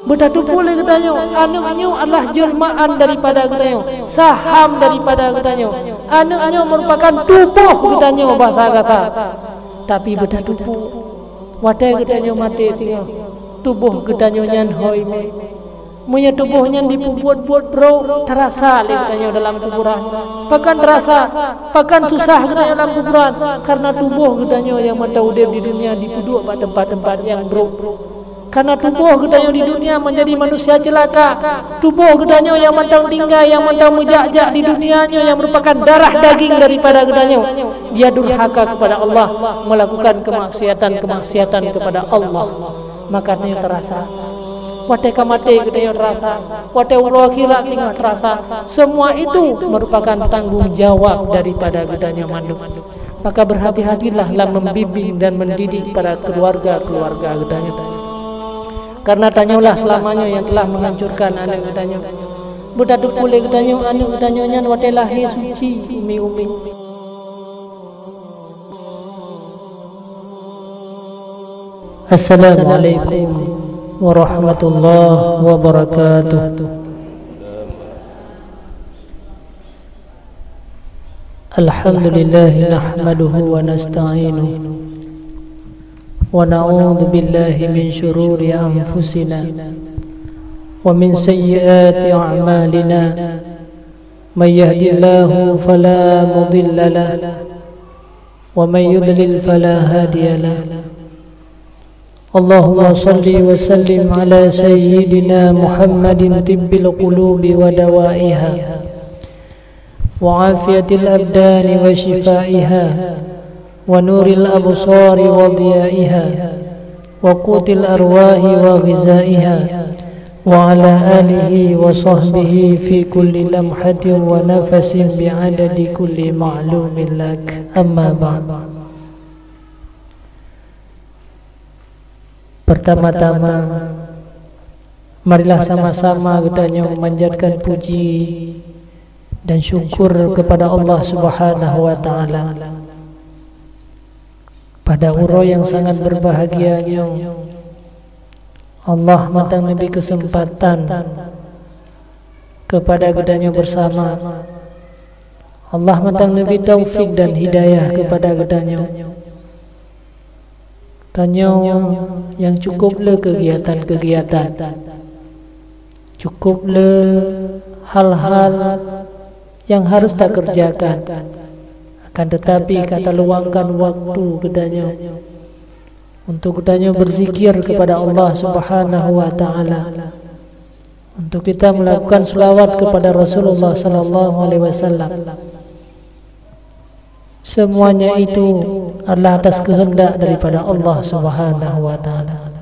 Betatu pula katanya, anaknya adalah jelmaan daripada katanya, saham daripada katanya. Anaknya merupakan tubuh katanya bahasa kata. Tapi betatu pula, wadah katanya mati singa. Tubuh katanya nyan hoi me. Munya tubuhnya dibuat-buat bro, terasa katanya dalam kuburan. Bahkan terasa, bahkan susah katanya dalam kuburan. Karena tubuh katanya yang mata udah di dunia dipuduk pada tempat-tempat yang bro. Karena tubuh gedanya di dunia menjadi manusia celaka. Tubuh gedanya yang mentang tinggal, yang mentang mujak-jak di dunianya, yang merupakan darah daging daripada gedanya. Dia durhaka kepada Allah, melakukan kemaksiatan kepada Allah. Makanya terasa. Wate kamate gedanya terasa. Wate uro akhirat tinggal terasa. Semua itu merupakan tanggung jawab daripada gedanya manusia. Maka berhati-hatilah dalam membimbing dan mendidik para keluarga-keluarga gedanya. Karena tanyalah selamanya yang telah menghancurkan anak gedanya. Budadu pule gedanya anak gedanya nyan watelahi suci umi-umi. Assalamualaikum warahmatullahi wabarakatuh. Alhamdulillah nahmaduhu wa nasta'inuhu wa na'udzu billahi min syururi anfusina wa min sayyiati a'malina may yahdihillahu fala mudilla lahu wa may yudlil fala hadiya lahu. Allahumma salli wa sallim ala sayyidina Muhammadin tibbil qulubi wa dawaiha wa afiyatil abdani wa shifaiha wa nuril absari wa diyaiha wa qutil arwahi wa ghizaiha wa ala alihi wa sahbihi fi kulli lamhatin wa nafasin bi'adadi kulli ma'lumin lak. Amma ba'd. Pertama-tama marilah sama-sama kita memanjatkan puji dan syukur kepada Allah Subhanahu wa taala. Pada uro yang sangat berbahagianya Allah matang memberi kesempatan kepada gedanya bersama. Allah matang memberi taufik dan hidayah kepada gedanya. Tanya yang cukuplah kegiatan-kegiatan, cukuplah hal-hal yang harus tak kerjakan. Akan tetapi kata luangkan waktu gedanya untuk gedanya berzikir kepada Allah Subhanahu wa taala, untuk kita melakukan selawat kepada Rasulullah sallallahu alaihi wasallam. Semuanya itu adalah atas kehendak daripada Allah Subhanahu wa taala.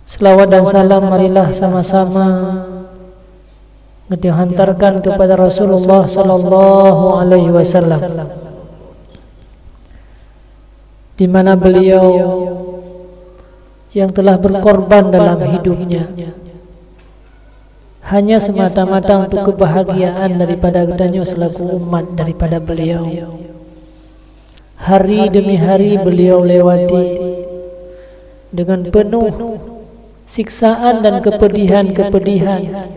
Selawat dan salam marilah sama-sama dihantarkan kepada Rasulullah sallallahu alaihi wasallam, di mana beliau yang telah berkorban dalam hidupnya hanya semata-mata untuk kebahagiaan daripada gedanya selaku umat daripada beliau. Hari demi hari beliau lewati dengan penuh siksaan dan kepedihan-kepedihan,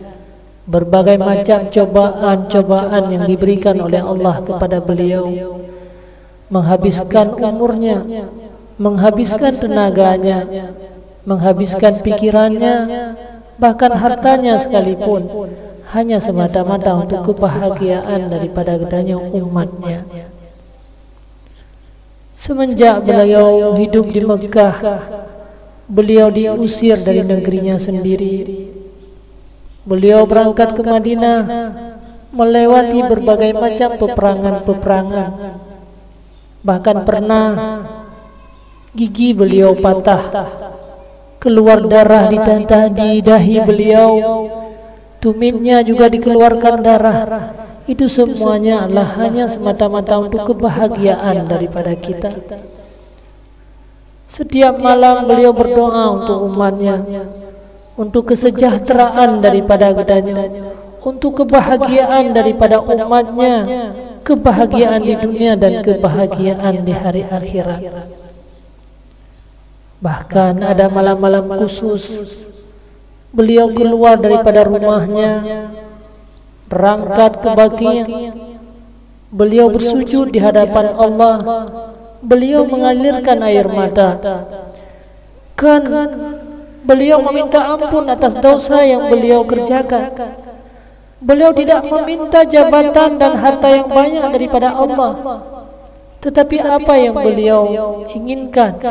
berbagai macam cobaan-cobaan yang diberikan oleh Allah kepada beliau, menghabiskan umurnya, menghabiskan tenaganya, menghabiskan pikirannya, bahkan hartanya sekalipun, hanya semata-mata untuk kebahagiaan daripada gedanya umatnya. Semenjak beliau hidup di Mekah, beliau diusir dari negerinya sendiri. Beliau berangkat ke Madinah, melewati berbagai macam peperangan-peperangan. Bahkan pernah gigi beliau patah, keluar darah di dahi beliau, tumitnya juga dikeluarkan darah. Itu semuanya adalah hanya semata-mata untuk kebahagiaan daripada kita. Setiap malam beliau berdoa untuk umatnya, untuk kesejahteraan daripada gedanya, untuk kebahagiaan daripada umatnya, kebahagiaan di dunia dan kebahagiaan di hari akhirat. Bahkan ada malam-malam khusus Beliau keluar daripada rumahnya, berangkat ke Baqi'. Beliau bersujud di hadapan Allah. Beliau mengalirkan air mata. Kan beliau meminta ampun atas dosa yang beliau kerjakan. Beliau tidak meminta jabatan dan harta yang banyak daripada Allah. Tetapi apa yang beliau inginkan?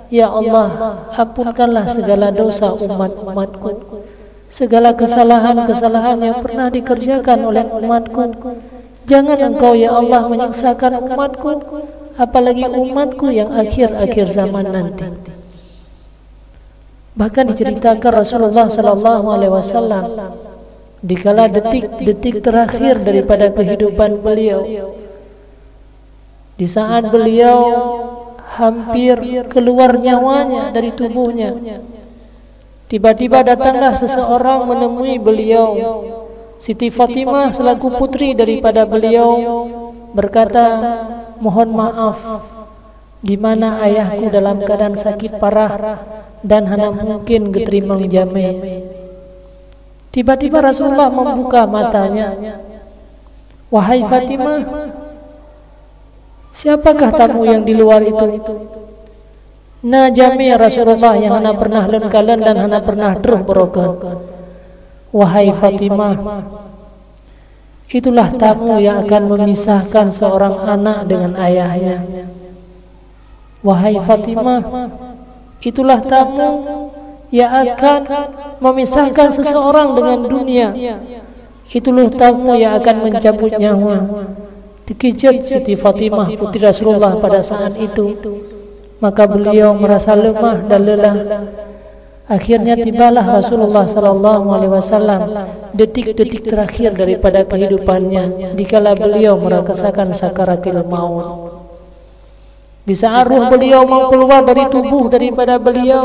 Ya Allah, ampunkanlah segala dosa umat-umatku, segala kesalahan-kesalahan yang pernah dikerjakan oleh umatku. Jangan Engkau ya Allah menyiksakan umatku, apalagi umatku yang akhir-akhir zaman nanti. Bahkan diceritakan Rasulullah sallallahu alaihi wasallam dikala detik-detik terakhir daripada kehidupan beliau, di saat beliau hampir keluar nyawanya dari tubuhnya, tiba-tiba datanglah seseorang menemui beliau. Siti Fatimah selaku putri daripada beliau berkata, mohon maaf, di mana ayahku dalam keadaan sakit parah dan hanya mungkin getrimang jame. Tiba-tiba Rasulullah membuka matanya. Wahai Fatimah, siapakah tamu yang di luar itu? Na jami Rasulullah yang hana pernah lengkalan dan hana pernah teruh berokan. Wahai Fatimah, itulah tamu yang akan memisahkan seorang anak dengan ayahnya. Wahai Fatimah, itulah tamu yang akan memisahkan seseorang dengan dunia. Itulah tamu yang akan mencabut nyawa. Dikejut Siti Fatimah putri Rasulullah pada saat itu. Maka beliau merasa lemah dan lelah. Akhirnya tibalah Rasulullah sallallahu alaihi wasallam detik-detik terakhir daripada kehidupannya, dikala beliau merasakan sakaratil maut. Di saat ruh beliau mau keluar dari tubuh daripada beliau,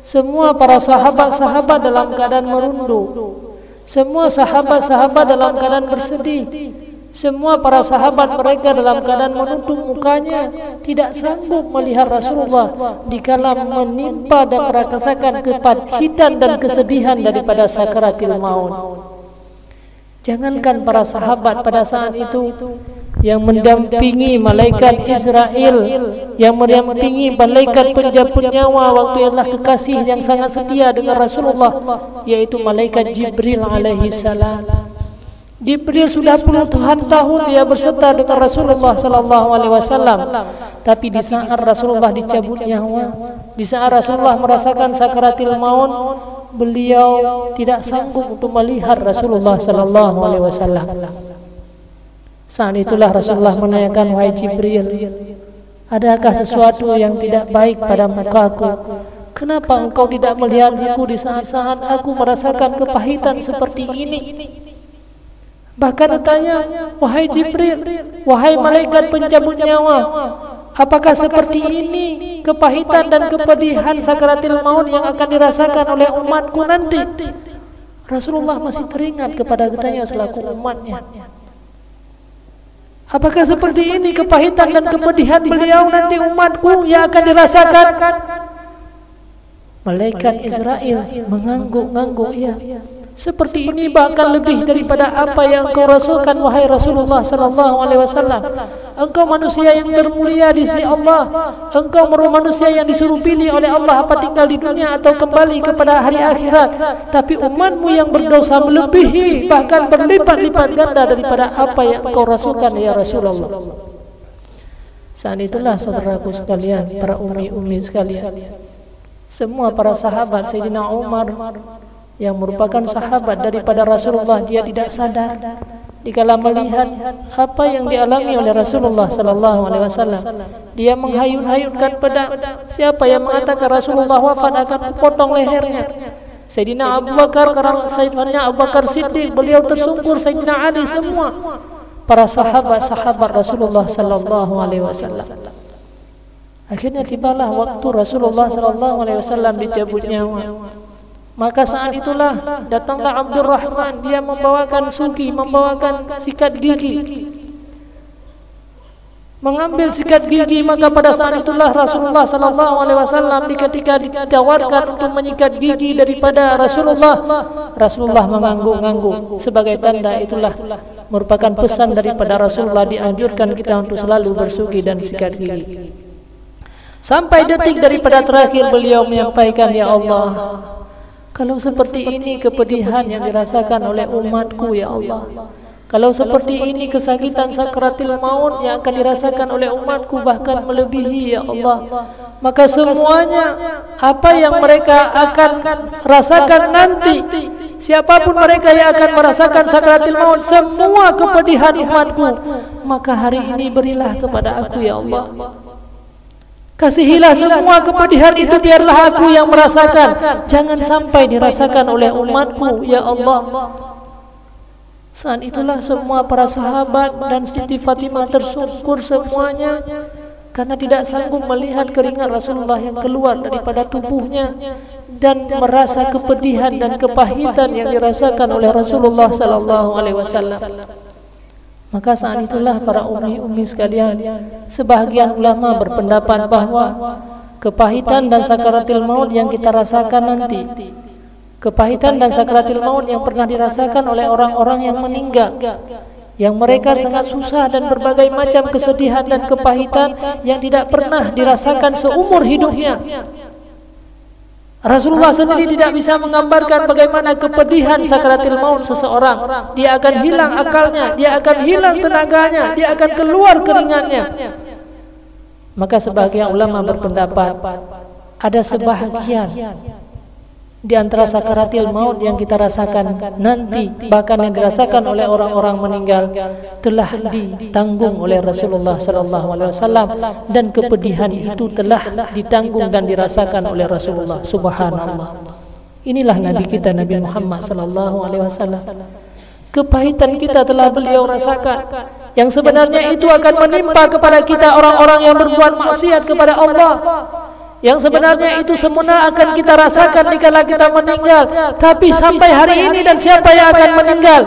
semua para sahabat-sahabat dalam keadaan merunduk. Semua sahabat-sahabat dalam keadaan bersedih. Semua para sahabat mereka dalam keadaan menutup mukanya, tidak sanggup melihat Rasulullah dikala menimpa dan merasakan kepahitan dan kesedihan daripada sakaratil maut. Jangankan para sahabat pada saat itu, yang mendampingi malaikat Israel, yang mendampingi malaikat penjemput nyawa waktu adalah kekasih yang sangat setia dengan Rasulullah, yaitu malaikat Jibril alaihi salam. Jibril sudah puluhan tahun dia berserta dengan Rasulullah sallallahu alaihi wasallam, tapi di saat Rasulullah dicabut nyawa, di saat Rasulullah merasakan sakaratil maut, beliau tidak sanggup untuk melihat Rasulullah sallallahu alaihi wasallam. Saat itulah Rasulullah menanyakan, wahai Jibril, adakah sesuatu yang tidak baik pada mukaku? Kenapa engkau tidak melihat aku di saat-saat aku merasakan kepahitan seperti ini? Bahkan ditanya, wahai Jibril, wahai malaikat pencabut nyawa, apakah seperti ini kepahitan dan kepedihan sakaratil maut yang akan dirasakan oleh umatku nanti? Rasulullah masih teringat kepada gedanya selaku umatnya. Apakah seperti ini kepahitan dan kepedihan beliau nanti umatku yang akan dirasakan? Malaikat Israel mengangguk-ngangguk, ya. Seperti ini bahkan lebih daripada apa yang engkau rasakan wahai Rasulullah sallallahu alaihi wasallam. Engkau manusia yang termulia di sisi Allah. Engkau manusia yang disuruh pilih oleh Allah apa tinggal di dunia atau kembali kepada hari akhirat. Tapi umatmu yang berdosa melebihi bahkan berlipat-lipat ganda daripada apa yang engkau rasakan ya Rasulullah. Saat itulah saudaraku sekalian, para umi-umi sekalian, semua para sahabat, Sayyidina Umar yang merupakan sahabat daripada Rasulullah, dia tidak sadar dikala melihat apa yang dialami oleh Rasulullah sallallahu alaihi wasallam. Dia menghayun-hayunkan pedang. Siapa yang mengatakan Rasulullah wafat akan kupotong lehernya. Sayyidina Abu Bakar, Sayyidina Abu Bakar Siddiq, beliau tersungkur, Sayyidina Ali, semua para sahabat-sahabat Rasulullah sallallahu alaihi wasallam. Akhirnya tibalah waktu Rasulullah sallallahu alaihi wasallam dicabut nyawa. Maka saat itulah datanglah Abdurrahman, dia membawakan suki, membawakan sikat gigi. mengambil sikat gigi, maka pada saat itulah Rasulullah sallallahu alaihi wasallam ketika ditawarkan untuk menyikat gigi daripada Rasulullah mengangguk-angguk sebagai tanda itulah merupakan pesan daripada Rasulullah, dianjurkan kita untuk selalu bersugi dan sikat gigi. Sampai detik daripada terakhir beliau menyampaikan, ya Allah, kalau seperti ini kepedihan yang dirasakan oleh umatku, ya Allah, kalau seperti ini kesakitan sakratil maut yang akan dirasakan oleh umatku bahkan melebihi, ya Allah, maka semuanya apa yang mereka akan rasakan nanti, siapapun mereka yang akan merasakan sakratil maut, semua kepedihan umatku, maka hari ini berilah kepada aku, ya Allah. Kasihilah semua kepedihan itu, biarlah aku yang merasakan, jangan sampai dirasakan oleh umatku, ya Allah. Saat itulah semua para sahabat dan Siti Fatimah tersungkur semuanya, karena tidak sanggup melihat keringat Rasulullah yang keluar daripada tubuhnya dan merasa kepedihan dan kepahitan yang dirasakan oleh Rasulullah sallallahu alaihi wasallam. Maka saat itulah para umi-umi sekalian, sebahagian ulama berpendapat bahwa kepahitan dan sakaratil maut yang kita rasakan nanti, kepahitan dan sakaratil maut yang pernah dirasakan oleh orang-orang yang meninggal, yang mereka sangat susah dan berbagai macam kesedihan dan kepahitan yang tidak pernah dirasakan seumur hidupnya. Rasulullah sendiri tidak bisa menggambarkan bagaimana kepedihan sakaratil maut seseorang. Dia akan hilang akalnya, dia akan hilang tenaganya, dia akan keluar keringatnya. Maka sebagian ulama berpendapat ada sebahagian di antara sakaratil maut yang kita rasakan nanti, bahkan yang dirasakan oleh orang-orang meninggal, telah ditanggung oleh Rasulullah sallallahu alaihi wasallam, dan kepedihan itu telah ditanggung dan dirasakan oleh Rasulullah. Subhanallah. Inilah Nabi kita, Nabi Muhammad sallallahu alaihi wasallam. Kepahitan kita telah beliau rasakan, yang sebenarnya itu akan menimpa kepada kita orang-orang yang berbuat maksiat kepada Allah, yang sebenarnya itu semua akan kita rasakan dikala kita meninggal. Tapi sampai hari ini, dan siapa yang akan meninggal,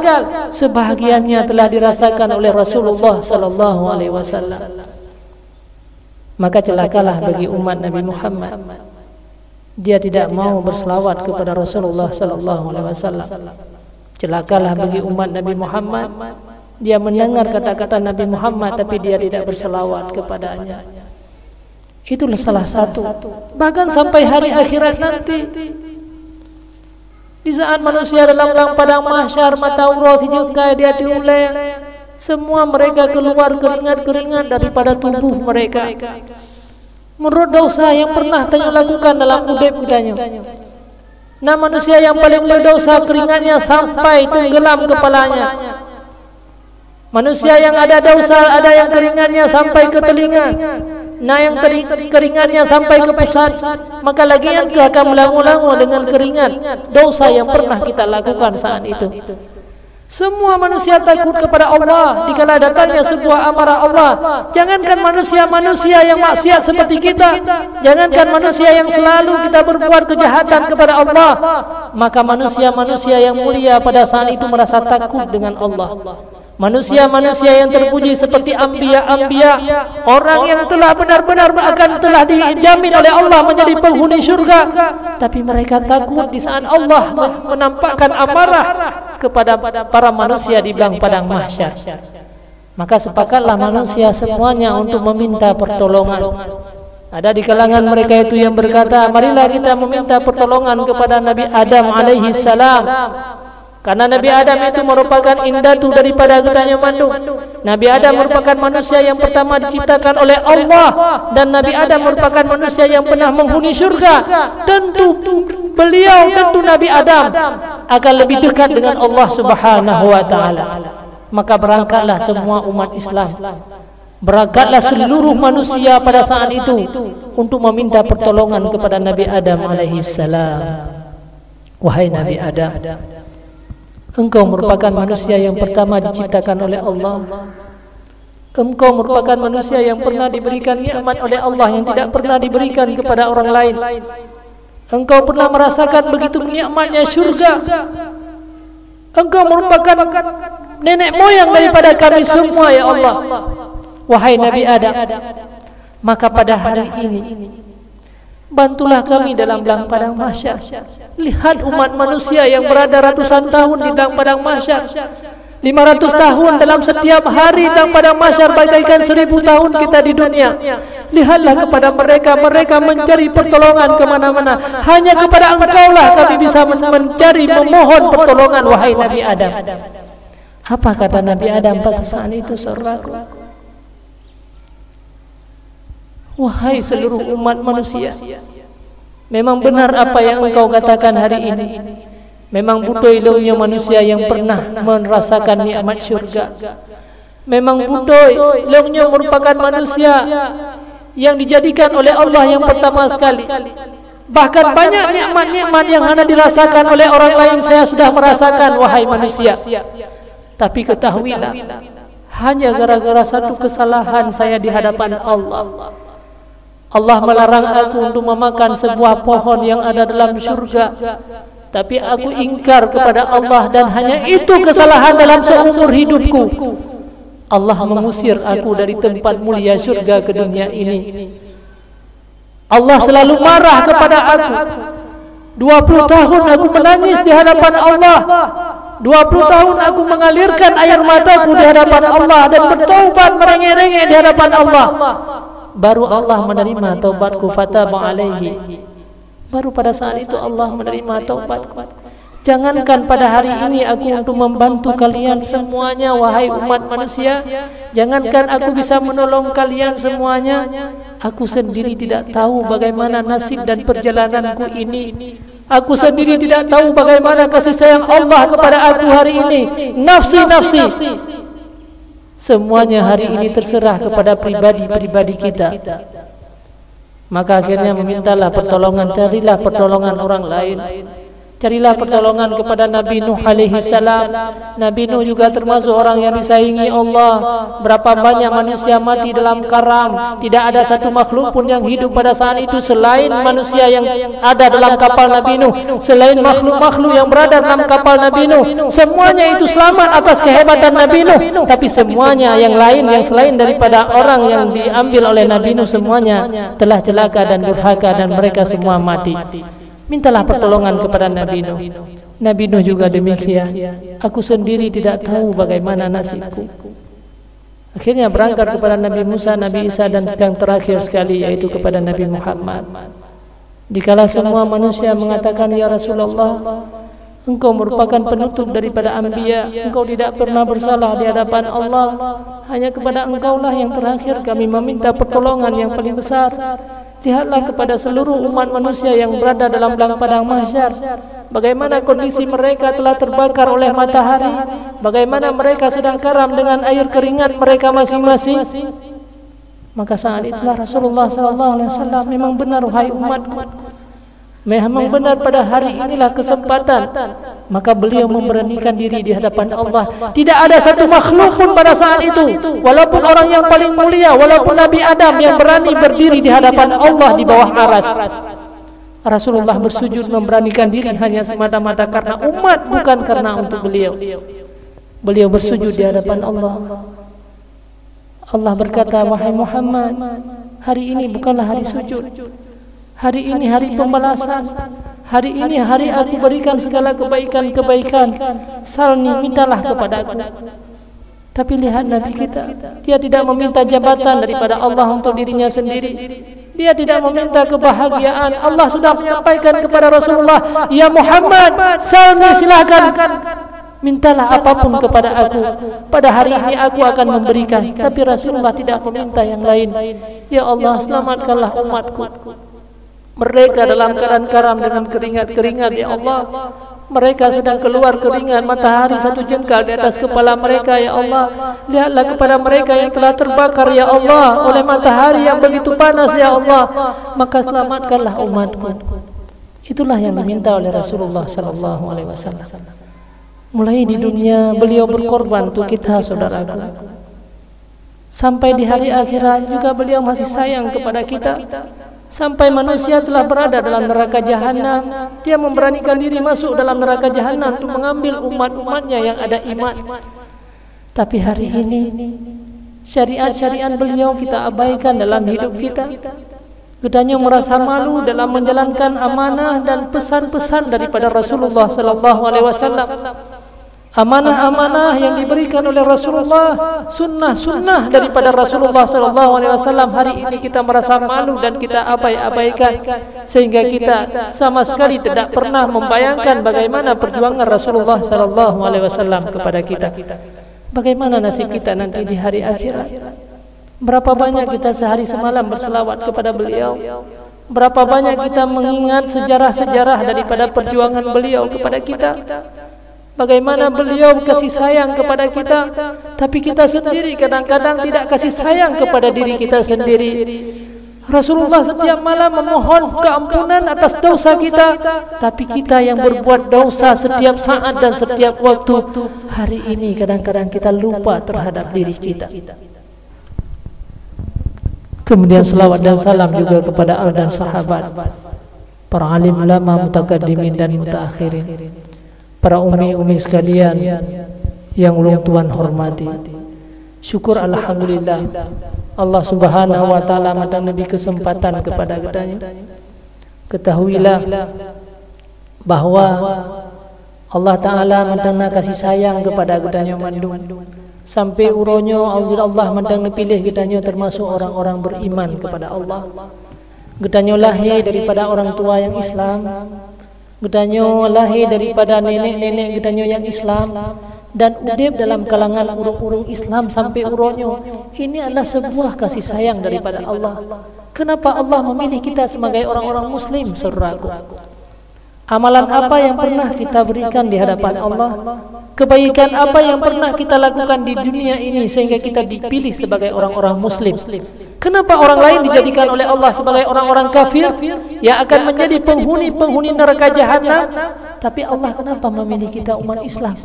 sebahagiannya telah dirasakan oleh Rasulullah sallallahu alaihi wasallam. Maka celakalah bagi umat Nabi Muhammad, dia tidak mau berselawat kepada Rasulullah sallallahu alaihi wasallam. Celakalah bagi umat Nabi Muhammad, dia mendengar kata-kata Nabi Muhammad tapi dia tidak berselawat kepadanya. Itulah salah satu. Bahkan sampai hari akhirat nanti, di saat manusia dalam padang mahsyar, mata Allah sijengkai dia diulek, semua mereka keluar keringat-keringat daripada tubuh mereka. Menurut dosa yang pernah tanya lakukan dalam udep udanya. Nah, manusia yang paling berdosa keringatnya sampai tenggelam kepalanya. Manusia yang ada dosa, ada yang keringatnya sampai ke telinga. Nah, yang keringatnya sampai ke pusat, maka lagi yang akan melangu-langu dengan keringat dosa yang pernah kita lakukan saat itu. Semua manusia takut kepada Allah dikala datangnya sebuah amarah Allah. Jangankan manusia-manusia yang maksiat seperti kita, jangankan manusia yang selalu kita berbuat kejahatan kepada Allah, maka manusia-manusia yang mulia pada saat itu merasa takut dengan Allah. Manusia-manusia yang terpuji seperti anbiya-anbiya, orang yang telah benar-benar akan telah dijamin oleh Allah menjadi penghuni syurga, tapi mereka takut di saat Allah menampakkan amarah kepada para manusia di padang mahsyar. Maka sepakatlah manusia semuanya untuk meminta pertolongan. Ada di kalangan mereka itu yang berkata, marilah kita meminta pertolongan kepada Nabi Adam alaihi salam. Karena Nabi Adam itu merupakan indatu daripada getahnya mandung. Nabi Adam merupakan manusia yang pertama diciptakan oleh Allah, dan Nabi Adam merupakan manusia yang pernah menghuni syurga. Tentu beliau, tentu Nabi Adam akan lebih dekat dengan Allah Subhanahu wa taala. Maka berangkatlah semua umat Islam, berangkatlah seluruh manusia pada saat itu untuk meminta pertolongan kepada Nabi Adam alaihi salam. Wahai Nabi Adam, engkau merupakan manusia yang pertama diciptakan oleh Allah. Engkau merupakan manusia yang pernah diberikan nikmat oleh Allah yang tidak pernah diberikan kepada orang lain. Engkau pernah merasakan begitu nikmatnya syurga. Engkau merupakan nenek moyang daripada kami semua, ya Allah. wahai Nabi Adam, maka pada hari ini bantulah kami dalam beleng padang mahsyar. Lihat umat manusia yang berada ratusan tahun di beleng padang mahsyar, 500 tahun dalam setiap hari dalam padang mahsyar bagaikan 1000 tahun kita di dunia. Lihatlah kepada mereka, mereka mencari pertolongan kemana-mana. Hanya kepada Engkaulah kami bisa mencari, memohon pertolongan, wahai Nabi Adam. Apa kata Nabi Adam pada saat itu, saudaraku? Wahai seluruh umat manusia, memang benar apa yang engkau katakan hari ini. Memang butuh ilmunya manusia yang pernah merasakan nikmat syurga. Memang butuh ilmunya merupakan manusia yang dijadikan oleh Allah yang pertama sekali. Bahkan banyak nikmat-nikmat yang hanya dirasakan oleh orang lain saya sudah merasakan, wahai manusia. Tapi ketahuilah, hanya gara-gara satu kesalahan saya di hadapan Allah. Allah melarang aku untuk memakan sebuah pohon yang ada dalam syurga. Tapi aku ingkar kepada Allah dan hanya itu kesalahan dalam seumur hidupku. Allah mengusir aku dari tempat mulia syurga ke dunia ini. Allah selalu marah kepada aku. 20 tahun aku menangis di hadapan Allah. 20 tahun aku mengalirkan air mataku di hadapan Allah dan bertaubat merengek-rengek di hadapan Allah. Baru Allah menerima taubatku, fataba alaihi. Baru pada saat itu Allah menerima taubatku. Jangankan pada hari ini aku untuk membantu kalian semuanya, wahai umat manusia. Jangankan aku bisa menolong kalian semuanya, aku sendiri tidak tahu bagaimana nasib dan perjalananku ini. Aku sendiri tidak tahu bagaimana kasih sayang Allah kepada aku hari ini. Nafsi, nafsi. Semuanya hari ini terserah kepada pribadi-pribadi kita. Maka akhirnya memintalah pertolongan, carilah pertolongan orang lain. Carilah pertolongan kepada Nabi Nuh alaihi salam. Nabi Nuh juga termasuk orang yang disayangi Allah. Berapa banyak manusia mati dalam karam. Tidak ada satu makhluk pun yang hidup pada saat itu selain manusia yang ada dalam kapal Nabi Nuh, selain makhluk-makhluk yang berada dalam kapal Nabi Nuh. Semuanya itu selamat atas kehebatan Nabi Nuh. Tapi semuanya yang lain, yang selain daripada orang yang diambil oleh Nabi Nuh, semuanya telah celaka dan durhaka dan mereka semua mati. Mintalah pertolongan kepada Nabi Nuh. Nabi Nuh juga demikian. Aku sendiri tidak tahu bagaimana nasibku. Akhirnya berangkat kepada Nabi Musa, Nabi Isa, dan yang terakhir sekali yaitu kepada Nabi Muhammad. Dikala semua manusia mengatakan, ya Rasulullah, Engkau merupakan penutup daripada anbiya, Engkau tidak pernah bersalah di hadapan Allah. Hanya kepada Engkaulah yang terakhir kami meminta pertolongan yang paling besar. Lihatlah kepada seluruh umat manusia yang berada dalam beleng padang mahsyar. Bagaimana kondisi mereka telah terbakar oleh matahari. Bagaimana mereka sedang karam dengan air keringat mereka masing-masing. Maka saat itulah Rasulullah SAW, memang benar wahai umatku, memang benar pada hari inilah kesempatan. Maka beliau memberanikan diri di hadapan Allah. Tidak ada satu makhluk pun pada saat itu, walaupun orang yang paling mulia, walaupun Nabi Adam, yang berani berdiri di hadapan Allah di bawah aras. Rasulullah bersujud memberanikan diri hanya semata-mata karena umat, bukan karena untuk beliau. Beliau bersujud di hadapan Allah. Allah berkata, wahai Muhammad, hari ini bukanlah hari sujud. Hari ini hari pembalasan. Hari ini hari aku berikan segala kebaikan-kebaikan. Salni, mintalah kepada aku. Tapi lihat Nabi kita, dia tidak meminta jabatan daripada Allah untuk dirinya sendiri. Dia tidak meminta kebahagiaan. Allah sudah menyampaikan kepada Rasulullah, ya Muhammad, salni, silahkan, mintalah apapun kepada aku. Pada hari ini aku akan memberikan. Tapi Rasulullah tidak meminta yang lain. Ya Allah, selamatkanlah umatku. Mereka dalam keadaan karam dengan keringat-keringat, ya Allah. Mereka sedang keluar keringat, matahari satu jengkal di atas kepala mereka, ya Allah. Lihatlah kepada mereka yang telah terbakar, ya Allah, oleh matahari yang begitu panas, ya Allah. Maka selamatkanlah umatku. Itulah yang diminta oleh Rasulullah SAW. Mulai di dunia beliau berkorban untuk kita, saudaraku. Sampai di hari akhirat juga beliau masih sayang kepada kita. Sampai manusia telah berada dalam neraka jahanam, dia memberanikan diri masuk dalam neraka jahanam untuk mengambil umat-umatnya yang ada iman. Tapi hari ini Syariat-syariat beliau kita abaikan dalam hidup kita. Gedanya merasa malu dalam menjalankan amanah dan pesan-pesan daripada Rasulullah sallallahu alaihi wasallam. Amanah-amanah yang diberikan oleh Rasulullah, sunnah-sunnah daripada Rasulullah sallallahu alaihi wasallam, hari ini kita merasa malu dan kita abaikan, sehingga kita sama sekali tidak pernah membayangkan bagaimana perjuangan Rasulullah sallallahu alaihi wasallam kepada kita. Bagaimana nasib kita nanti di hari akhirat? Berapa banyak kita sehari semalam berselawat kepada beliau? Berapa banyak kita mengingat sejarah-sejarah daripada perjuangan beliau kepada kita? Bagaimana beliau kasih sayang kepada kita, tapi kita sendiri kadang-kadang tidak kasih sayang kepada diri kita sendiri. Rasulullah setiap malam memohon keampunan atas dosa kita, tapi kita yang berbuat dosa setiap saat dan setiap waktu. Hari ini kadang-kadang kita lupa terhadap diri kita. Kemudian selawat dan salam juga kepada al dan sahabat, para alim ulama mutakaddimin dan mutaakhirin, para umi-umi sekalian yang ulung Tuhan hormati. Syukur alhamdulillah Allah subhanahu wa ta'ala madang nabi kesempatan kepada kitanya. Ketahuilah bahwa Allah ta'ala madang kasih sayang kepada kitanya mandung, sampai uronyo Allah madang pilih kitanya termasuk orang-orang beriman kepada Allah. Kitanya lahir daripada orang tua yang Islam, Gedanyo lahir daripada nenek-nenek gedanyo yang Islam, dan udip dalam kalangan urung-urung Islam sampai uronyo. Ini adalah sebuah kasih sayang daripada Allah. Kenapa Allah memilih kita sebagai orang-orang Muslim, saudaraku? Amalan apa yang pernah kita berikan di hadapan Allah? Kebaikan apa yang pernah kita lakukan di dunia ini sehingga kita dipilih sebagai orang-orang Muslim? Kenapa orang lain dijadikan oleh Allah sebagai orang-orang kafir yang akan menjadi penghuni-penghuni neraka jahanam, tapi Allah kenapa memilih kita umat Islam?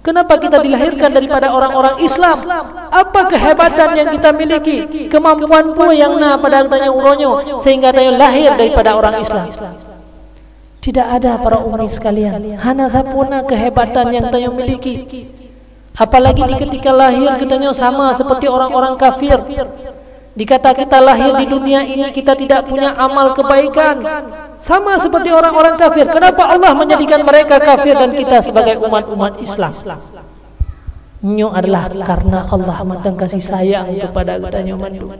Kenapa kita dilahirkan daripada orang-orang Islam? Apa kehebatan yang kita miliki? Kemampuan pun yang pada tanya uronyo sehingga tanya lahir daripada orang Islam. Tidak ada para umat sekalian, hana sapuna kehebatan yang tanya miliki. Apalagi di ketika lahir kita sama seperti orang-orang kafir. Dikata kita lahir di dunia ini kita tidak punya amal kebaikan, sama seperti orang-orang kafir. Kenapa Allah menjadikan mereka kafir dan kita sebagai umat-umat Islam? Nyo adalah karena Allah mandang kasih sayang kepada kita mandu.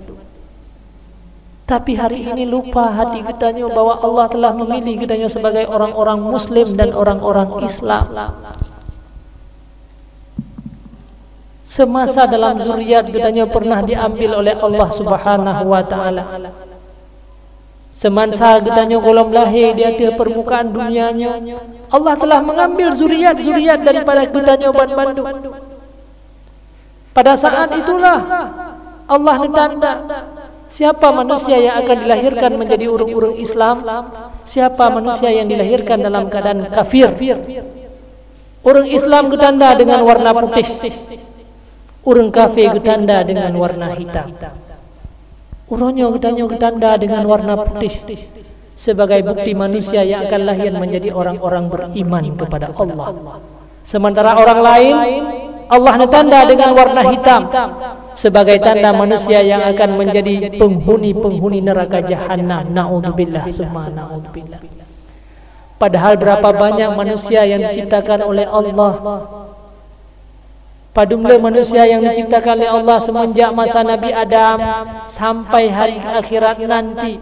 Tapi hari ini lupa hati kita bahwa Allah telah memilih kita sebagai orang-orang Muslim dan orang-orang Islam. Semasa dalam zuriat gedanya pernah diambil oleh Allah subhanahu wa ta'ala. Semasa gedanya golom lahir di atas permukaan dunianya, Allah telah mengambil zuriat-zuriat daripada gedanya bandu. Pada saat itulah Allah ditanda siapa manusia yang akan dilahirkan menjadi urung-urung Islam, siapa manusia yang dilahirkan dalam keadaan kafir. Urung Islam gedanda dengan warna putih, urang kafir getanda dengan warna hitam. Uronyo getanda dengan warna putih sebagai bukti manusia yang akan lahir menjadi orang-orang beriman kepada Allah. Sementara orang lain Allah ditanda dengan warna hitam sebagai tanda manusia yang akan menjadi penghuni-penghuni neraka jahanam. Naudzubillah summa naudzubillah. Padahal berapa banyak manusia yang diciptakan oleh Allah. Padumlah manusia yang diciptakan oleh Allah semenjak masa Nabi Adam sampai hari akhirat nanti.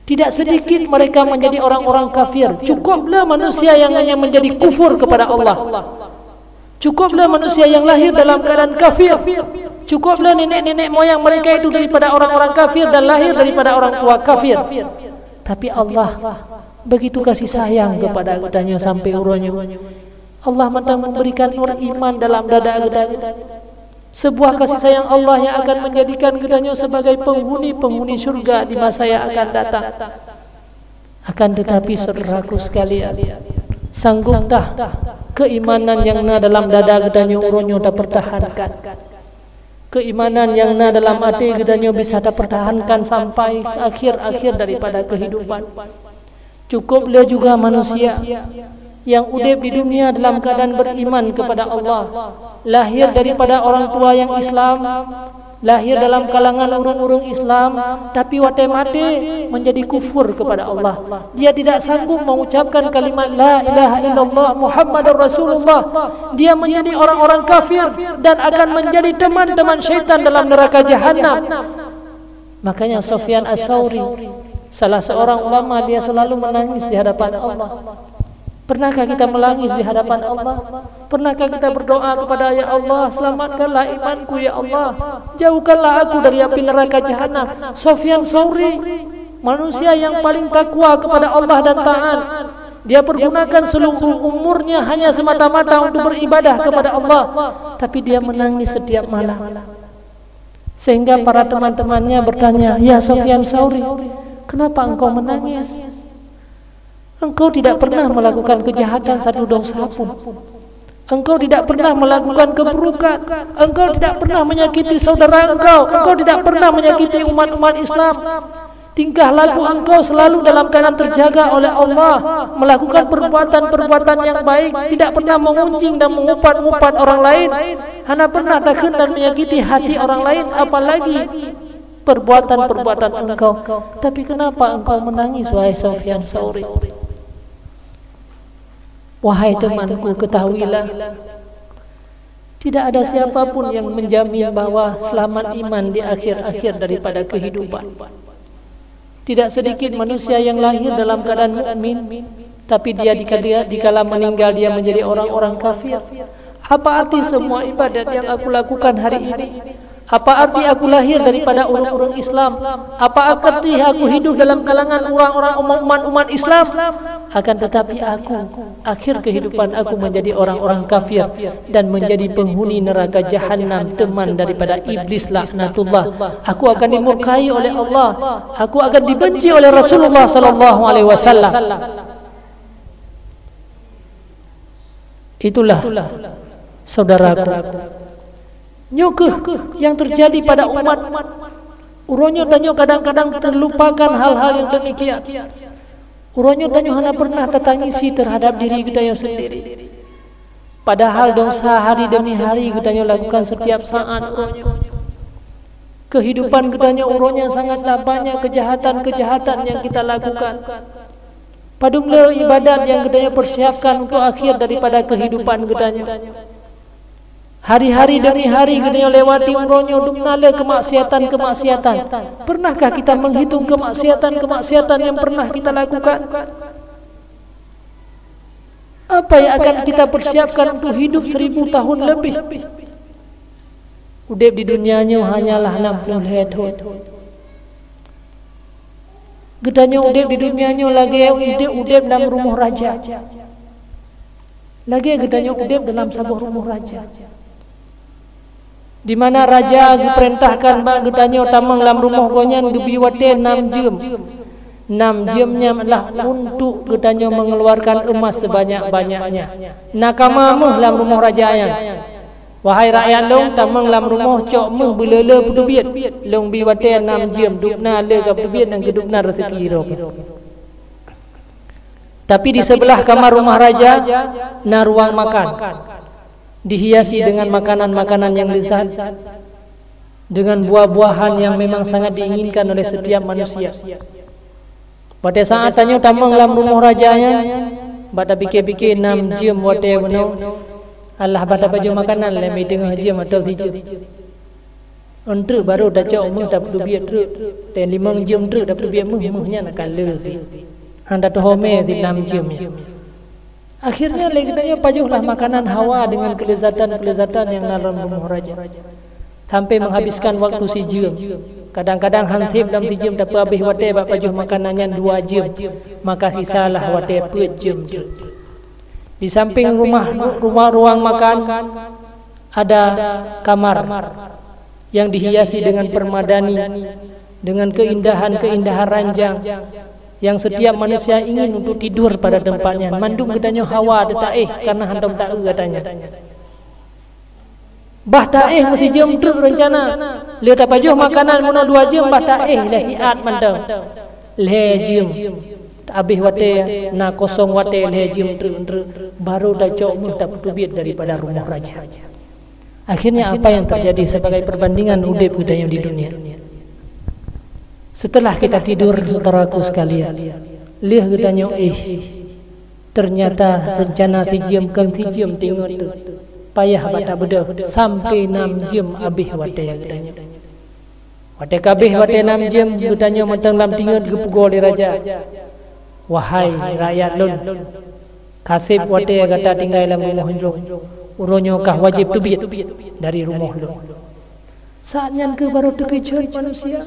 Tidak sedikit mereka menjadi orang-orang kafir. Cukuplah manusia yang hanya menjadi kufur kepada Allah. Cukuplah manusia yang lahir dalam keadaan kafir. Cukuplah nenek-nenek moyang mereka itu daripada orang-orang kafir dan lahir daripada orang tua kafir. Tapi Allah begitu kasih sayang kepada gedanya sampai uronyo. Allah mandang memberikan nur iman dalam dada gedanya. Sebuah kasih sayang Allah yang akan menjadikan gedanya sebagai penghuni-penghuni surga di masa yang akan datang. Akan tetapi saudaraku sekalian, sanggupkah keimanan yang dalam dada gedanya uronyo dipertahankan? Keimanan yang dalam hati gedanya bisa dipertahankan sampai akhir-akhir daripada kehidupan. Cukuplah juga manusia yang udip di dunia dalam keadaan beriman kepada Allah, lahir daripada orang tua yang Islam, lahir dalam kalangan urung-urung Islam, tapi wate mate menjadi kufur kepada Allah. Dia tidak sanggup mengucapkan kalimat la ilaha illallah Muhammadur Rasulullah. Dia menjadi orang-orang kafir dan akan menjadi teman-teman syaitan dalam neraka jahanam. Makanya Sufyan Ats-Tsauri, salah seorang ulama, dia selalu menangis di hadapan Allah. Pernahkah kita menangis di hadapan Allah? Pernahkah kita berdoa kepada ya Allah, selamatkanlah imanku ya Allah, jauhkanlah aku dari api neraka jahanam? Sufyan Ats-Tsauri, manusia yang paling takwa kepada Allah dan taat. Dia pergunakan seluruh umurnya hanya semata-mata untuk beribadah kepada Allah, tapi dia menangis setiap malam. Sehingga para teman-temannya bertanya, "Ya Sufyan Ats-Tsauri, kenapa engkau menangis? Engkau tidak pernah melakukan kejahatan satu dosa pun. Engkau tidak pernah melakukan keburukan. Engkau tidak pernah menyakiti saudara engkau. Engkau tidak pernah menyakiti umat-umat Islam. Tingkah laku engkau selalu dalam keadaan terjaga oleh Allah, melakukan perbuatan-perbuatan yang baik, tidak pernah mengunjing dan mengupat-ngupat orang lain, hanya pernah takut dan menyakiti hati orang lain, apalagi perbuatan-perbuatan engkau. Tapi kenapa engkau menangis, wahai Sufyan Ats-Tsauri?" Wahai temanku, ketahuilah, tidak ada siapapun yang menjamin bahwa selamat iman di akhir-akhir daripada kehidupan. Tidak sedikit manusia yang lahir dalam keadaan mukmin, tapi dia dikala meninggal dia menjadi orang-orang kafir. Apa arti semua ibadat yang aku lakukan hari ini? Apa arti aku lahir daripada urung-urung Islam? Apa arti aku hidup dalam kalangan orang-orang umat Islam? Akan tetapi aku, akhir kehidupan aku menjadi orang-orang kafir dan menjadi penghuni neraka jahanam, teman daripada iblis laknatullah. Aku akan dimurkai oleh Allah. Aku akan dibenci oleh Rasulullah sallallahu alaihi wasallam. Itulah saudaraku, nyukuh yang terjadi pada umat. Uronyo tanyo kadang-kadang terlupakan hal-hal yang demikian. Uronyo tanyo hanya pernah tertangisi terhadap diri kita yang sendiri. Padahal dosa hari demi hari kita lakukan setiap saat. Uronyo, kehidupan kita uronyo sangatlah banyak kejahatan-kejahatan yang kita lakukan. Padumlah ibadat yang kita persiapkan untuk akhir daripada kehidupan kita. Hari-hari demi hari kita lewati uronyo dumnala kemaksiatan-kemaksiatan. Pernahkah kita menghitung kemaksiatan-kemaksiatan yang pernah kita lakukan? Apa yang akan kita persiapkan untuk hidup 1000 tahun lebih? Udep di dunianya hanyalah 60 tahun. Gedanya udep di dunianya lagi udep dalam rumah raja. Lagi gedanya udep dalam sebuah rumah raja, di mana raja diperintahkan bagi tanyo tamang dalam rumah gonyan gebiwate 6 jam. 6 jamnya adalah untuk getanyo mengeluarkan emas sebanyak-banyaknya. Nakama meh dalam rumah raja yang. Wahai rakyat long, tamang dalam rumah cok meh belele pedubit. Long biwate 6 jam dupna le ka pedubit dan kedupna rezeki ro. Tapi di sebelah kamar rumah raja na ruang makan, dihiasi dengan makanan-makanan yang lezat, dengan buah-buahan yang memang sangat diinginkan oleh setiap manusia. Pada saat tanya tamang dalam rumah rajanya, bata pikir-pikir 6 jam wate wano, Allah bata baju makanan lemi tengah jam atau 1 jam. Entre baru dah cok meh dapat duit truk, dan 5 jam truk dapat duit meh-mehnya nak kalah si. Handa tu home di 6 jam. Akhirnya legendanya pajuhlah makanan hawa dengan kelezatan-kelezatan yang dalam rumah raja, sampai menghabiskan waktu 1 jam. Kadang-kadang hansip dalam 1 jam tak habis wate bak pajuh makanannya 2 jam. Maka sisalah wate 4 jam. Di samping rumah ruang makan ada kamar yang dihiasi dengan permadani, dengan keindahan-keindahan ranjang yang setiap manusia ingin untuk tidur pada tempatnya. Mandum katanya hawa ada taih karena hantam tahu katanya. Bah taih mesti jam truk rencana. Lihat apa juh makanan muna 2 jam bah taih leh siat mandam. Leh jam. Habis wate na kosong wate leh jam truk baru dah cok mun dapat duit daripada rumah raja. Akhirnya apa yang terjadi sebagai perbandingan udip gedanyo di dunia. Setelah kita tidur, saudaraku sekalian, lihat gedanyo ternyata rencana si jam tengok tu payah bata beda sampai 6 jam habis wate gedanyo. Wate kabeh wate 6 jam gedanyo matang lam tinggal gepugo di raja. Wahai rakyat lun, kasib wate gata tinggal dalam rumah lun, uronyo kah wajib tubit dari rumah lun. Saatnya ke baru terkejut manusia.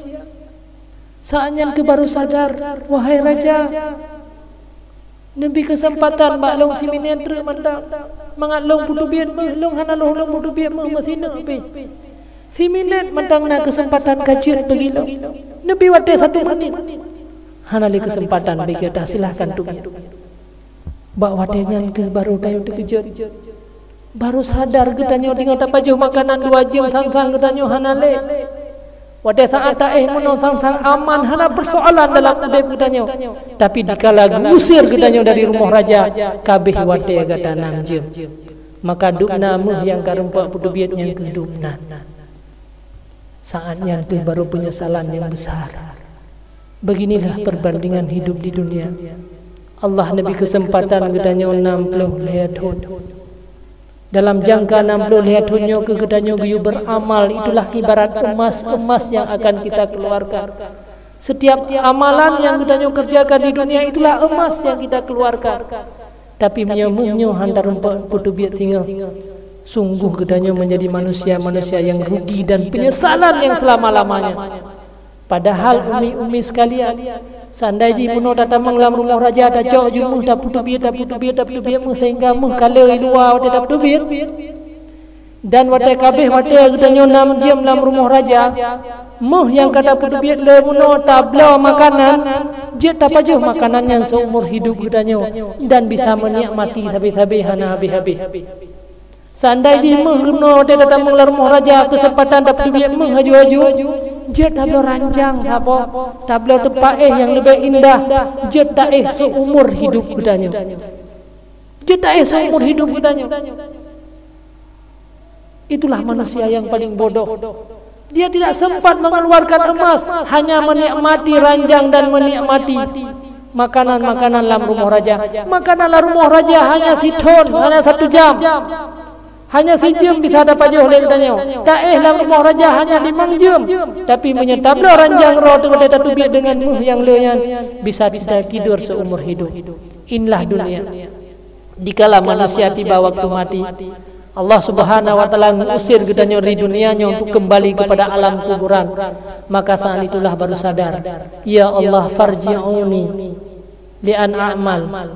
Saatnya ke baru sadar, wahai raja, nabi kesempatan mak long si minendra mandang mangat long putu biat meh long hana long putu biat meh masina pe si minend mandang na kesempatan kajian bagi long nabi wate 1 menit hana li kesempatan bagi dah silahkan tu bak wate nyan ke baru dayo terkejut baru sadar gedanyo dengan tak pajuh makanan 2 jam sang-sang gedanyo hana le. Wate saat menong sang-sang aman hana persoalan dalam udip gedanyo. Tapi dikala gusir gedanyo dari rumah raja, kabeh wate gata 6 jam. Maka dupna meh yang karempak putu biat yang kedupna. Saatnya itu baru penyesalan yang besar. Beginilah perbandingan hidup di dunia. Allah nabi kesempatan gedanyo 60 lehadun. Dalam jangka 60 lehadunnya ke gedanyo geyu beramal, itulah ibarat emas yang akan kita keluarkan. Setiap amalan yang gedanyo kerjakan di dunia itulah emas yang kita keluarkan. Tapi menyemuhnya hantar putu biat singa. Sungguh gedanyo menjadi manusia yang rugi dan penyesalan yang selama-lamanya. Padahal umi-umi sekalian, sandai muno datang dalam rumah raja ada jauh jumuh dah putu biat sehingga meh kalau dua wate dah putu biat dan wate kabeh wate gedanyo 6 jam dalam rumah raja meh yang kata putu biat le muno tabla makanan je tapajuh makanan yang seumur hidup gedanyo dan bisa menikmati habis-habis hana habis-habis. Sandai meh muno wate datang dalam rumah raja kesempatan dapat biat meh haju-haju jet tablo ranjang apa tablo tempat yang lebih indah jet seumur hidup gedanyo jet seumur hidup gedanyo. Itulah manusia yang paling bodoh. Dia tidak sempat mengeluarkan emas, hanya menikmati ranjang dan menikmati makanan-makanan dalam rumah raja. Makanan dalam rumah raja hanya siton, hanya 1 jam. Hanya sejam bisa dapat jauh oleh gedanyo. Tak dalam rumah raja hanya 5 jam. Tapi menyetablah ranjang roh tu kata tubiat dengan muh yang leyan bisa tidur seumur hidup. Inilah dunia. Dikala manusia tiba waktu mati, Allah Subhanahu wa taala mengusir gedanyo dari dunianya untuk kembali kepada alam kuburan. Maka saat itulah baru sadar, ya Allah farji'uni li'an a'mal.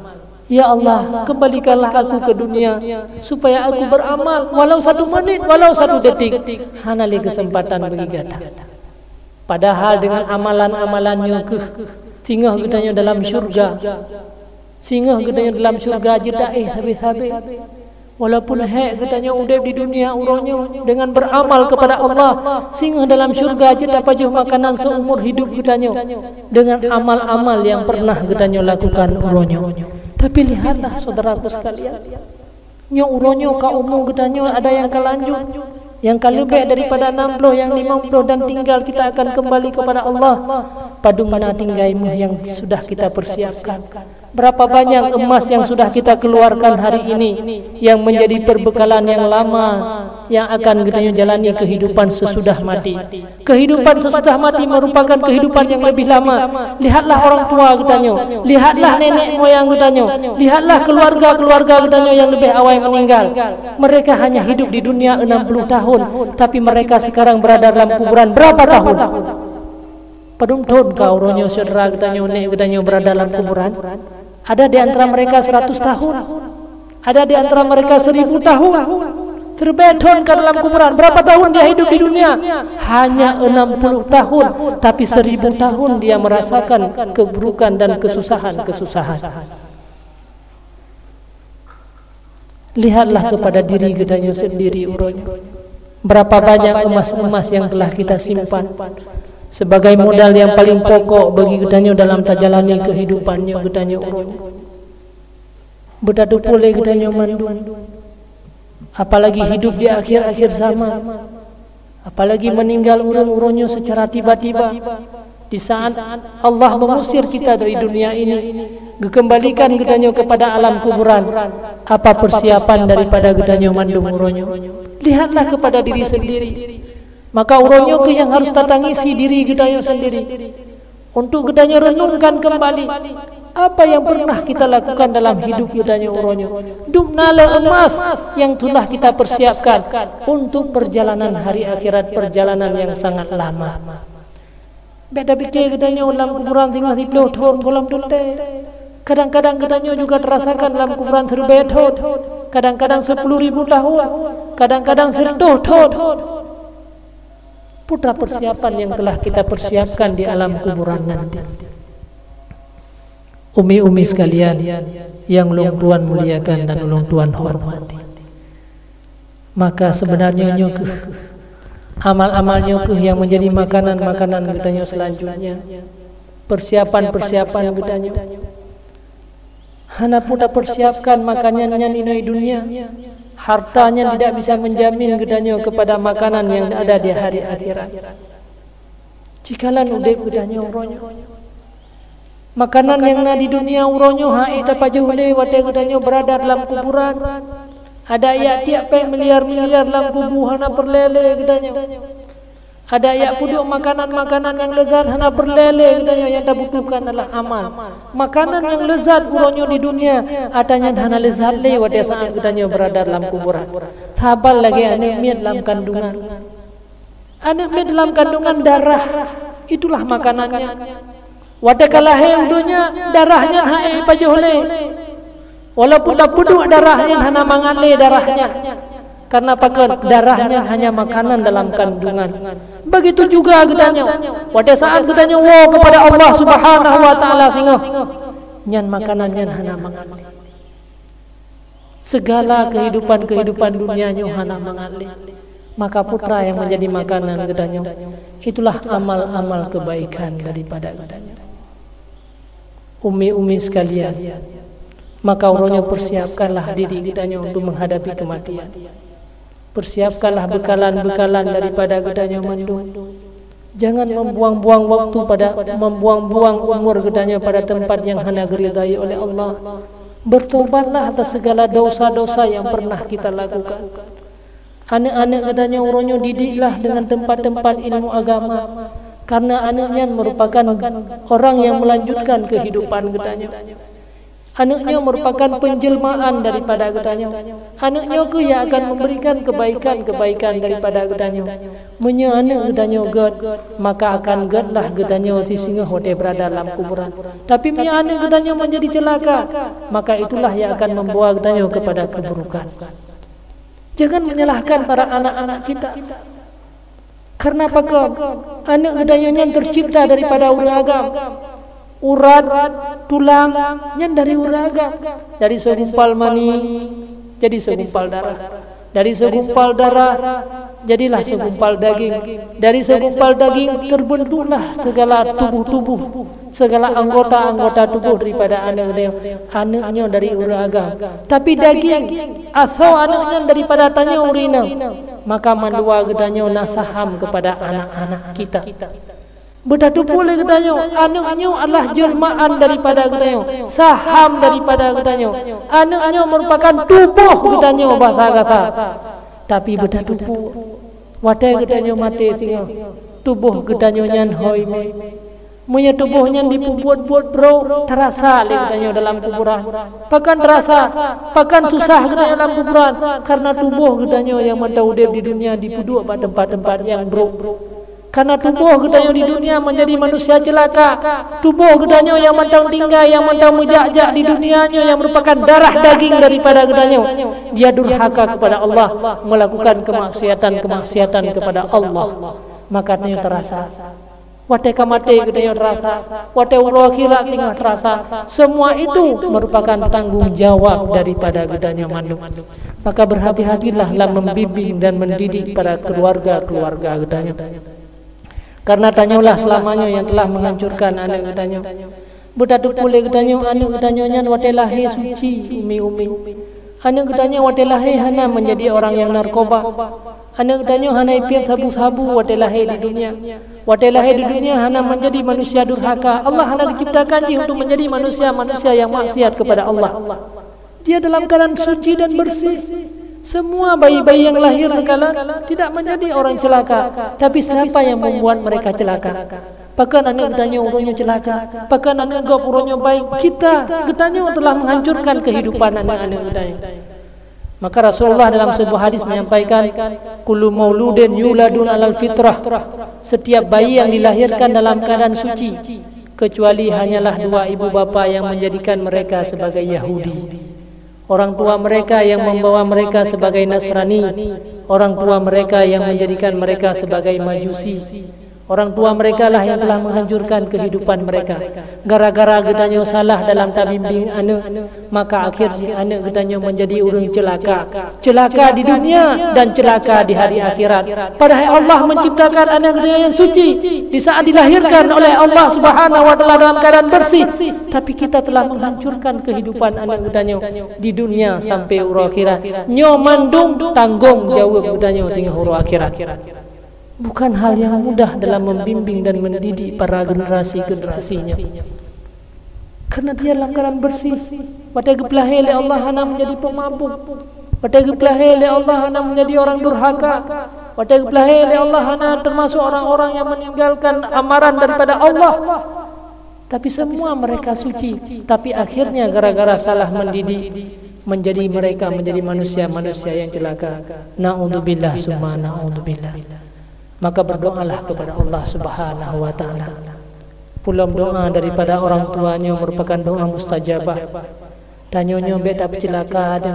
Ya Allah, kembalikanlah aku ke dunia supaya aku beramal walau 1 menit, walau 1 detik. Hana le kesempatan bagi gata. Padahal dengan amalan-amalannya singgah gedanyo dalam syurga. Singgah gedanyo dalam syurga jeda habis-habis. Walaupun gedanyo udip di dunia uronyo dengan beramal kepada Allah, singgah dalam syurga jeda pajuh makanan seumur hidup gedanyo dengan amal-amal yang pernah gedanyo lakukan uronyo. Tapi lihatlah saudaraku sekalian, nyo uronyo ka umum gedanyo ada yang kelanjut, yang lebih daripada 60, yang 50 dan tinggal kita akan kembali kepada Allah. Padu mana tinggaimu yang sudah kita persiapkan. Berapa banyak emas yang sudah kita keluarkan hari ini yang menjadi perbekalan yang lama yang akan gedanyo jalani kehidupan sesudah mati. Kehidupan sesudah mati merupakan kehidupan yang lebih lama. Lihatlah orang tua gedanyo, lihatlah nenek moyang gedanyo, lihatlah keluarga-keluarga gedanyo yang lebih awal meninggal. Mereka hanya hidup di dunia 60 tahun, tapi mereka sekarang berada dalam kuburan berapa tahun? Padung tahun kau ronyo saudara gedanyo nek gedanyo berada dalam kuburan. Ada di antara mereka 100 tahun, ada di antara mereka 1000 tahun. Terbedon ke dalam kuburan. Berapa tahun dia hidup di dunia? Hanya 60 tahun, tapi 1000 tahun dia merasakan keburukan dan kesusahan-kesusahan. Lihatlah kepada diri gedanyo sendiri uronyo. Berapa banyak emas-emas yang telah kita simpan sebagai modal yang paling pokok bagi gedanyo dalam tajalani kehidupannya gedanyo uronyo. Bedadu pule gedanyo mandung. apalagi hidup di akhir-akhir zaman, apalagi meninggal urang-urangnya secara tiba-tiba. Di saat Allah mengusir kita dari dunia ini, dikembalikan gedanyo kepada alam kuburan, apa persiapan daripada gedanyo mandung uronyo? Lihatlah kepada diri sendiri. Maka uronyo ke yang harus tatangisi diri gedanyo sendiri, untuk gedanyo renungkan kembali apa yang pernah kita lakukan dalam hidup gedanyo uronyo. Dumnala emas yang telah kita persiapkan untuk perjalanan hari akhirat, perjalanan yang sangat lama. Beda pikir gedanyo dalam kuburan tinggal 10 tahun kolam dute. Kadang-kadang gedanyo juga terasakan dalam kuburan 1000 tahun, kadang-kadang 10.000 tahun, kadang-kadang 100 tahun. Putra persiapan yang telah kita persiapkan di alam kuburan nanti. Umi-umi sekalian yang ulung Tuan muliakan dan ulung Tuan hormati, maka sebenarnya nyukuh amal-amal nyukuh yang menjadi makanan-makanan gedanyo selanjutnya, persiapan-persiapan gedanyo. Hana pun dah persiapkan makanannya di dunia, hartanya tidak bisa menjamin gedanyo kepada makanan yang ada di hari akhirat. Jikalan udep gedanyo uronyo, makanan yang ada di dunia uronyo haid apa jauhle wate gedanyo berada dalam kuburan. Ada ya tiap miliar-miliar dalam kubur hana berlele gedanyo. Ada ya puduk makanan-makanan yang lezat hana berlele gedanyo, yang dibutuhkan adalah amal. Makanan yang lezat uronyo di dunia adanya hana lezat le wate saat gedanyo berada dalam kuburan. Sabar lagi anak miat dalam kandungan. Anak miat dalam kandungan darah, itulah makanannya. Wate kalahai udunya darahnya hae pajohle. Walaupun dah puduk darahnya hana mangale darahnya, karena pakai darahnya hanya makanan dalam kandungan. Begitu juga gedanyo. Pada saat gedanyo wo kepada Allah Subhanahu wa taala tengok nyan makanannya hana mangale. Segala kehidupan dunianya hana mangale. Maka putra yang menjadi makanan gedanyo, itulah amal-amal kebaikan daripada gedanyo. Umi-umi sekalian, maka uronyo persiapkanlah diri gedanyo untuk menghadapi kematian. Persiapkanlah bekalan-bekalan daripada gedanyo mandung. Jangan membuang-buang waktu pada membuang-buang umur gedanyo pada tempat yang hana diridai oleh Allah. Bertobatlah atas segala dosa-dosa yang pernah kita lakukan. Anak-anak gedanyo uronyo didiklah dengan tempat-tempat ilmu agama, karena anaknya merupakan orang yang melanjutkan kehidupan gedanyo. Anaknya merupakan penjelmaan daripada gedanyo. Anaknya ke yang akan memberikan kebaikan-kebaikan daripada gedanyo. Menya anak gedanyo ged, maka akan gedlah gedanyo si singa hote berada dalam kuburan. Tapi menya anak gedanyo menjadi celaka, maka itulah yang akan membawa gedanyo kepada keburukan. Jangan menyalahkan para anak-anak kita. Karena apakah anak gedanyo yang tercipta daripada uragam, urat, tulang, yang dari uraga, dari segumpal mani jadi segumpal darah, dari segumpal darah jadilah segumpal daging, dari segumpal daging terbentuklah segala tubuh-tubuh, segala anggota-anggota tubuh daripada anaknya dari uraga. Tapi daging asal anaknya daripada tanya urina, maka mandua gedanyo nasaham kepada anak-anak kita. Bedatu boleh gedanyo, anaknya adalah jelmaan daripada gedanyo, saham daripada gedanyo. Anaknya merupakan tubuh gedanyo bahasa kata. Tapi bedatu pu, wadah gedanyo mati singa, tubuh gedanyo nyan hoi me. Munya tubuhnya dibuat-buat bro, terasa le gedanyo dalam kuburan. Pakan terasa, pakan susah gedanyo dalam kuburan, karena tubuh gedanyo yang mantau udep di dunia dipuduk pada tempat-tempat yang bro. Karena tubuh gedanyo di dunia menjadi manusia celaka. Tubuh gedanyo yang mentang tinggal, yang mentang mujak-jak di dunianya, yang merupakan darah daging daripada gedanyo, dia durhaka kepada Allah, melakukan kemaksiatan kepada Allah. Maka dia terasa. Wate kamate gedanyo terasa, wate uro akhirat tinggal terasa. Semua itu merupakan tanggung jawab daripada gedanyo mandung. Maka berhati-hatilah dalam membimbing dan mendidik pada keluarga-keluarga gedanyo. Karena tanyalah selamanya yang telah menghancurkan anak gedanyo. Budatu pule gedanyo, anak gedanyo nyan wate lahir suci umi-umi. Anak gedanya wate lahir hana menjadi orang yang narkoba. Anak gedanya hana ipian sabu-sabu wate lahir di dunia. Wate lahir di dunia hana menjadi manusia durhaka. Allah hana diciptakan ji untuk menjadi manusia-manusia yang maksiat kepada Allah. Dia dalam keadaan suci dan bersih. Semua bayi-bayi yang lahir negara tidak menjadi orang celaka. Tapi siapa yang membuat mereka celaka? Pakan anak gedanya urunnya celaka. Pakan anak gop urunnya baik. Kita gedanya telah menghancurkan kehidupan anak-anak gedanya. Maka Rasulullah dalam sebuah hadis menyampaikan, kullu mauludin yuladun alal fitrah. Setiap bayi yang dilahirkan dalam keadaan suci, kecuali hanyalah dua ibu bapa yang menjadikan mereka sebagai Yahudi. Orang tua mereka yang membawa mereka sebagai Nasrani. Orang tua mereka yang menjadikan mereka sebagai Majusi. Orang tua mereka lah yang telah menghancurkan kehidupan mereka. Gara-gara gedanya salah dalam tabimbing anak, maka akhirnya anak gedanya menjadi orang celaka. Celaka di dunia dan celaka di hari akhirat. Padahal Allah menciptakan anak gedanya yang suci di saat dilahirkan oleh Allah Subhanahu wa taala dalam keadaan bersih. Tapi kita telah menghancurkan kehidupan anak gedanya di dunia sampai huru akhirat. Nyo mandung tanggung jawab gedanya sehingga huru akhirat. Bukan hal yang mudah dalam membimbing dan mendidik para generasi-generasinya. Karena dia dalam keadaan bersih. Pada gebelahi oleh Allah hana menjadi pemabuk. Pada gebelahi oleh Allah hana menjadi orang durhaka. Pada gebelahi oleh Allah hana termasuk orang-orang yang meninggalkan amaran daripada Allah. Tapi semua mereka suci. Tapi akhirnya gara-gara salah mendidik, menjadi mereka menjadi manusia-manusia yang celaka. Na'udzubillah summa na'udzubillah. Maka berdoalah kepada Allah Subhanahu wa taala. Pulang doa daripada orang tuanya merupakan doa mustajabah. Tanyonyo beta celaka ada.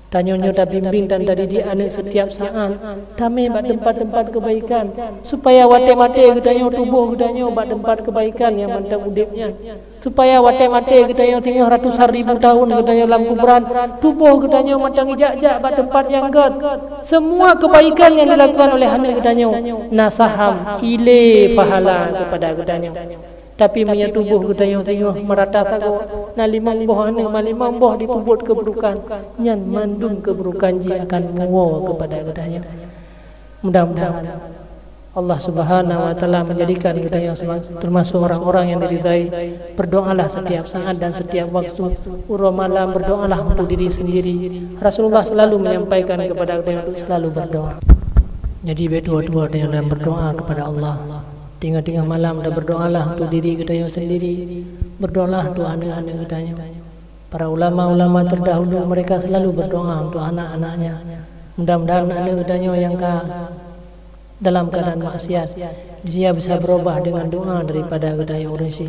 Tanyonyo tak bimbing dan tadi di anak setiap saat. Tame bak tempat-tempat kebaikan supaya wate-mate gedanyo tubuh gedanyo bak tempat kebaikan yang mantap udipnya. Supaya wate-mate gedanyo tinggal ratusan ribu tahun gedanyo dalam kuburan, tubuh gedanyo mantang ijak-jak bak tempat yang god. Semua kebaikan yang dilakukan oleh anak gedanyo nasaham ile pahala kepada gedanyo. Tapi punya tubuh gedanyo tengok merata sago na limang boh ane malimang boh dipubut keburukan nyan mandum keburukan ji akan muwo kepada gedanyo. Mudah-mudahan Allah Subhanahu wa taala menjadikan gedanyo termasuk orang-orang yang diridai. Berdoalah setiap saat dan setiap waktu. Uro malam berdoalah untuk diri sendiri. Rasulullah selalu menyampaikan kepada gedanyo untuk selalu berdoa. Jadi berdua-dua dengan berdoa kepada Allah. Tengah-tengah malam dah berdoalah untuk diri gedanyo sendiri. Berdoalah untuk anak-anak gedanyo. Para ulama-ulama terdahulu mereka selalu berdoa untuk anak-anaknya. Mudah-mudahan anak gedanyo yang dalam keadaan maksiat dia bisa berubah dengan doa daripada gedanyo urisi.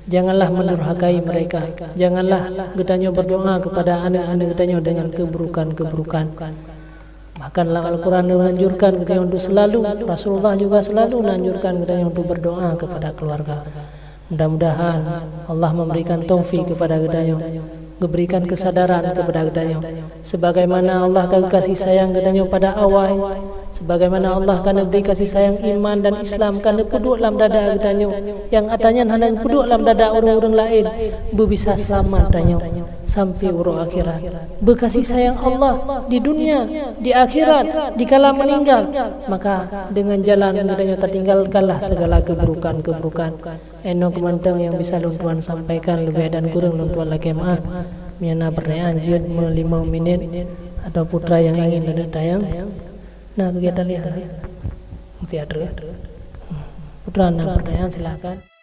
Janganlah mendurhakai mereka. Janganlah gedanyo berdoa kepada anak-anak gedanyo dengan keburukan-keburukan. Bahkan Al-Quran menganjurkan kita untuk selalu, Rasulullah juga selalu menganjurkan kita untuk berdoa kepada keluarga. Mudah-mudahan Allah memberikan taufik kepada kita, memberikan kesadaran kepada kita. Sebagaimana Allah kasih sayang kita pada awal, sebagaimana Allah akan beri kasih sayang iman dan Islam kan puduk dalam dada kita, yang adanya hanya puduk dalam dada orang-orang lain, bisa selamat tanya sampai urus akhirat. Berkasih sayang Allah di dunia, di akhirat, di kala meninggal. Maka dengan jalan gedanya tertinggalkanlah segala keburukan-keburukan. Eno kemantang yang bisa Tuan sampaikan lebih dan kurang Tuan lagi maaf. Miana pertanyaan jid 5 minit atau putra yang ingin ada tayang. Nah kegiatan lihat. Mesti ada. Putra nak pertanyaan silakan.